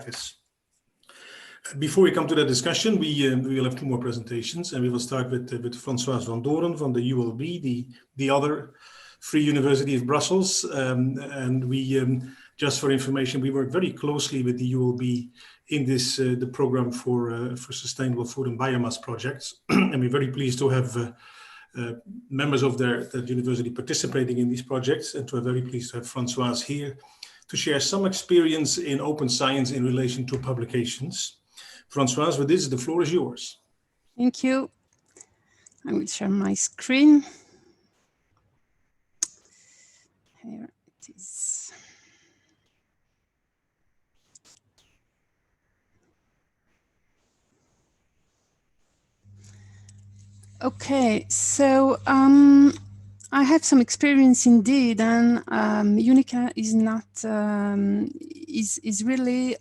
practice. Before we come to the discussion, we will have two more presentations, and we will start with Françoise VANDOOREN from the ULB, the other Free University of Brussels. And we, just for information, we work very closely with the ULB in this the program for sustainable food and biomass projects, and we're very pleased to have members of that university participating in these projects, and we're very pleased to have Françoise here to share some experience in open science in relation to publications. Françoise, with this, the floor is yours. Thank you. I will share my screen. Here it is. Okay, so I have some experience indeed, and UNICA is not is really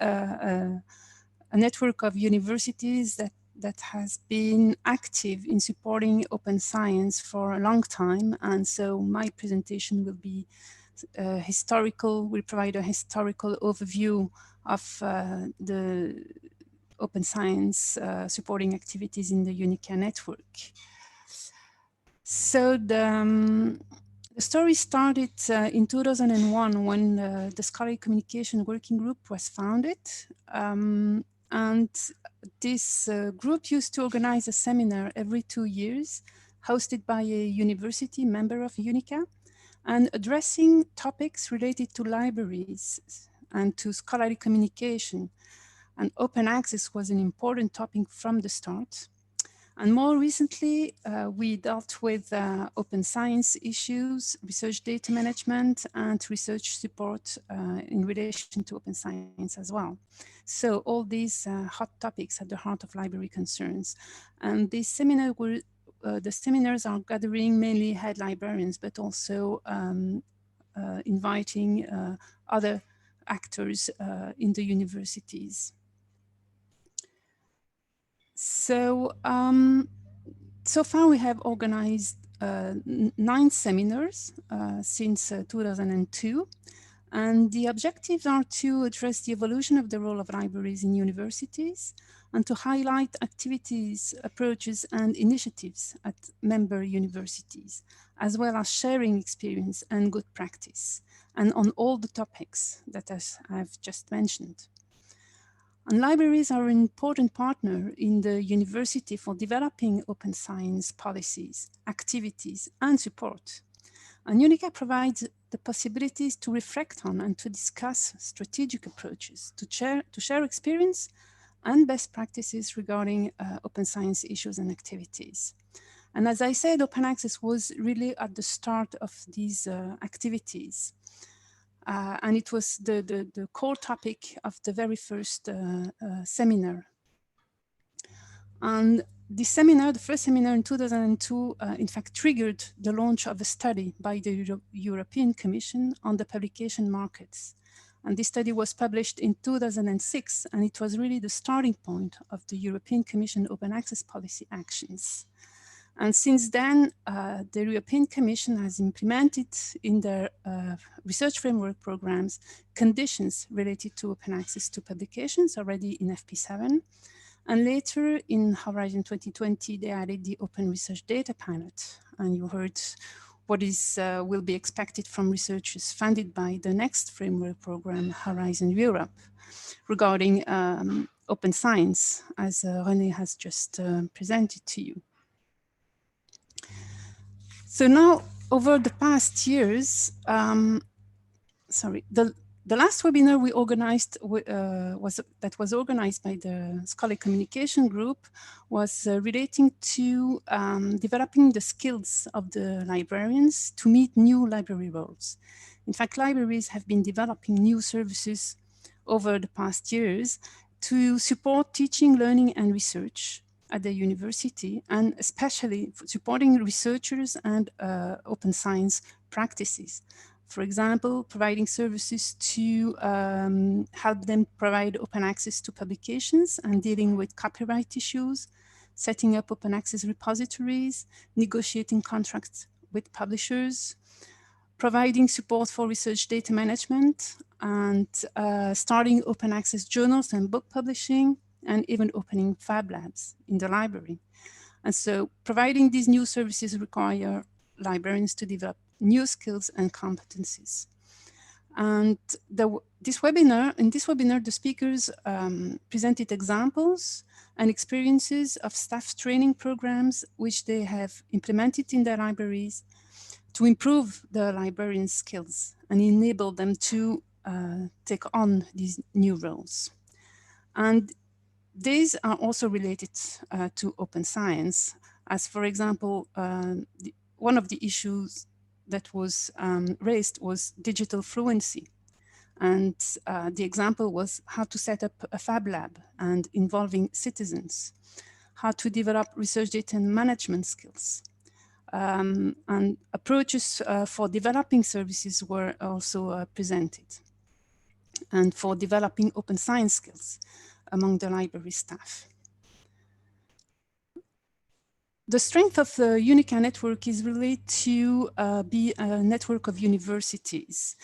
a network of universities that has been active in supporting open science for a long time, and so my presentation will be will provide a historical overview of the open science supporting activities in the UNICA network. So the story started in 2001 when the Scholarly Communication Working Group was founded. And this group used to organize a seminar every 2 years, hosted by a university member of UNICA, and addressing topics related to libraries and to scholarly communication. And open access was an important topic from the start. And more recently, we dealt with open science issues, research data management, and research support in relation to open science as well. So all these hot topics at the heart of library concerns. And these the seminars are gathering mainly head librarians, but also inviting other actors in the universities. So, so far we have organized 9 seminars since 2002, and the objectives are to address the evolution of the role of libraries in universities and to highlight activities, approaches, and initiatives at member universities, as well as sharing experience and good practice, and on all the topics that I've just mentioned. And libraries are an important partner in the university for developing open science policies, activities, and support. And UNICA provides the possibilities to reflect on and to discuss strategic approaches, to share experience and best practices regarding open science issues and activities. And as I said, open access was really at the start of these activities. And it was the core topic of the very first seminar. And the first seminar in 2002, in fact, triggered the launch of a study by the European Commission on the publication markets. And this study was published in 2006, and it was really the starting point of the European Commission open access policy actions. And since then, the European Commission has implemented in their research framework programs conditions related to open access to publications already in FP7. And later in Horizon 2020, they added the Open Research Data Pilot. And you heard what will be expected from researchers funded by the next framework program, Horizon Europe, regarding open science, as René has just presented to you. So now, over the past years, the last webinar we organized that was organized by the Scholarly Communication Group was relating to developing the skills of the librarians to meet new library roles. In fact, libraries have been developing new services over the past years to support teaching, learning, and research at the university, and especially supporting researchers and open science practices. For example, providing services to help them provide open access to publications and dealing with copyright issues, setting up open access repositories, negotiating contracts with publishers, providing support for research data management, and starting open access journals and book publishing, and even opening Fab Labs in the library. And so providing these new services require librarians to develop new skills and competencies. And in this webinar, the speakers presented examples and experiences of staff training programs which they have implemented in their libraries to improve the librarians' skills and enable them to take on these new roles. And these are also related to open science, as for example, one of the issues that was raised was digital fluency. And the example was how to set up a Fab Lab and involving citizens, how to develop research data management skills. And approaches for developing services were also presented, and for developing open science skills among the library staff. The strength of the UNICA network is really to be a network of universities.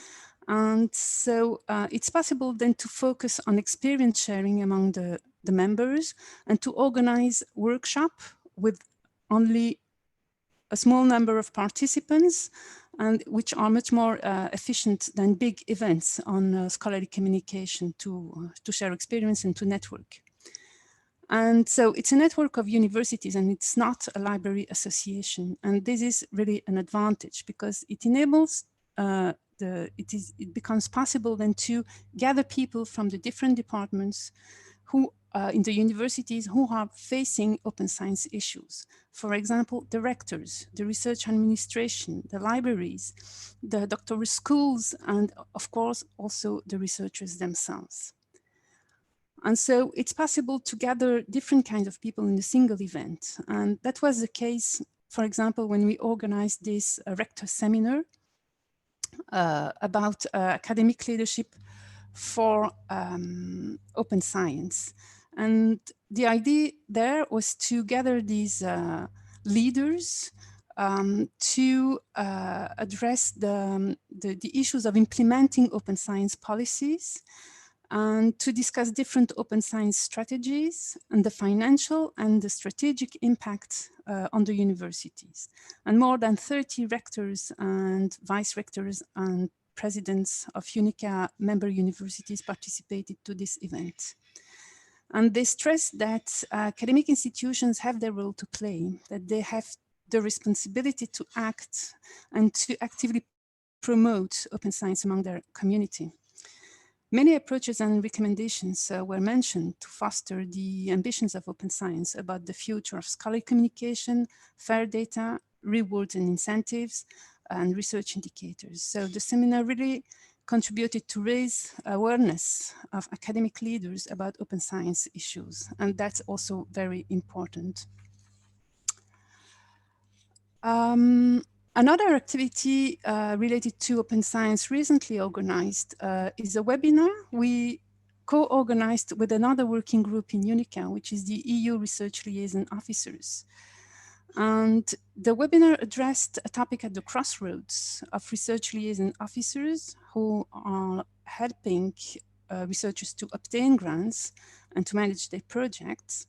And so it's possible then to focus on experience sharing among the members and to organize workshops with only a small number of participants, and which are much more efficient than big events on scholarly communication to share experience and to network. And so it's a network of universities, and it's not a library association. And this is really an advantage because it enables it becomes possible then to gather people from the different departments who in the universities who are facing open science issues. For example, the rectors, the research administration, the libraries, the doctoral schools, and of course also the researchers themselves. And so it's possible to gather different kinds of people in a single event. And that was the case, for example, when we organized this rector seminar about academic leadership for open science. And the idea there was to gather these leaders to address the issues of implementing open science policies, and to discuss different open science strategies and the financial and the strategic impact on the universities. And more than 30 rectors and vice rectors and presidents of UNICA member universities participated to this event. And they stressed that academic institutions have their role to play, that they have the responsibility to act and to actively promote open science among their community. Many approaches and recommendations were mentioned to foster the ambitions of open science about the future of scholarly communication, fair data, rewards and incentives, and research indicators. So the seminar really contributed to raise awareness of academic leaders about open science issues, and that's also very important. Another activity related to open science recently organized is a webinar we co-organized with another working group in UNICA, which is the EU Research Liaison Officers. And the webinar addressed a topic at the crossroads of research liaison officers who are helping researchers to obtain grants and to manage their projects,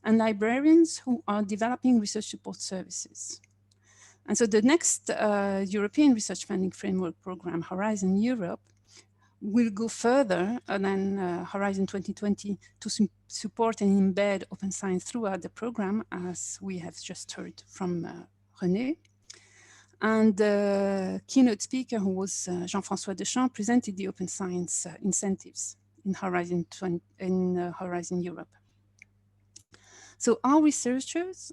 and librarians who are developing research support services. And so the next European Research Funding Framework Program, Horizon Europe, will go further than Horizon 2020 to support and embed open science throughout the program, as we have just heard from René. And the keynote speaker, who was Jean-François Deschamps, presented the open science incentives in Horizon Europe. So our researchers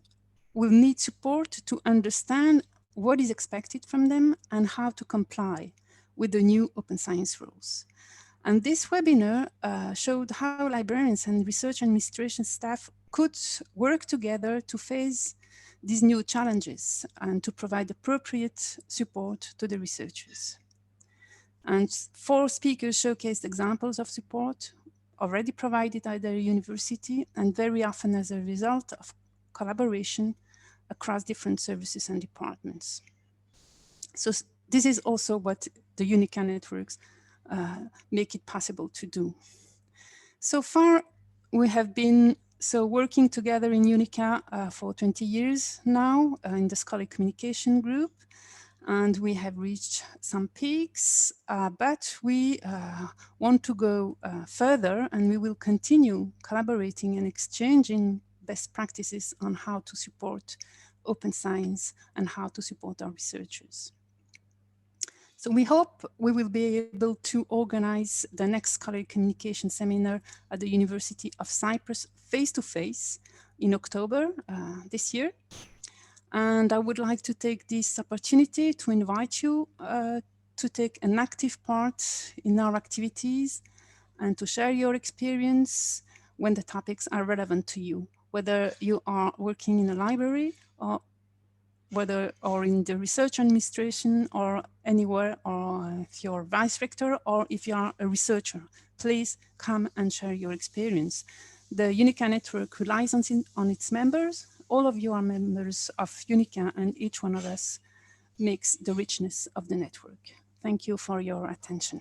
will need support to understand what is expected from them and how to comply with the new open science rules. And this webinar showed how librarians and research administration staff could work together to face these new challenges and to provide appropriate support to the researchers. And 4 speakers showcased examples of support already provided at their university, and very often as a result of collaboration across different services and departments. So this is also what the UNICA networks make it possible to do. So far, we have been working together in UNICA for 20 years now in the Scholarly Communication Group, and we have reached some peaks, but we want to go further, and we will continue collaborating and exchanging best practices on how to support open science and how to support our researchers. So we hope we will be able to organize the next scholarly communication seminar at the University of Cyprus face-to-face in October this year. And I would like to take this opportunity to invite you to take an active part in our activities and to share your experience when the topics are relevant to you, whether you are working in a library or in the research administration or anywhere, or if you're vice rector or if you are a researcher. Please come and share your experience. The UNICA network relies on its members. All of you are members of UNICA, and each one of us makes the richness of the network. Thank you for your attention.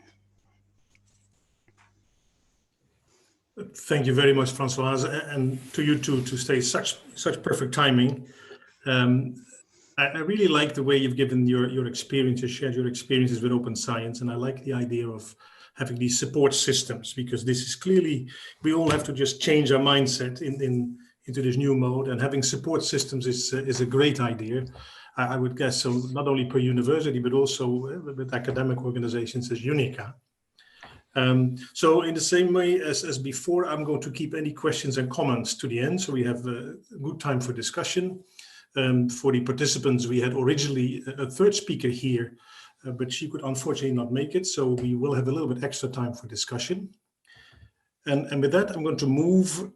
Thank you very much, Françoise, and to you too, to stay such perfect timing. I really like the way you've given your experiences, shared your experiences with open science, and I like the idea of having these support systems, because this is clearly, we all have to just change our mindset into this new mode, and having support systems is a great idea. I would guess so, not only per university, but also with academic organizations as UNICA. So in the same way as before, I'm going to keep any questions and comments to the end, so we have a good time for discussion. For the participants, we had originally a third speaker here, but she could unfortunately not make it, so we will have a little bit extra time for discussion. And with that, I'm going to move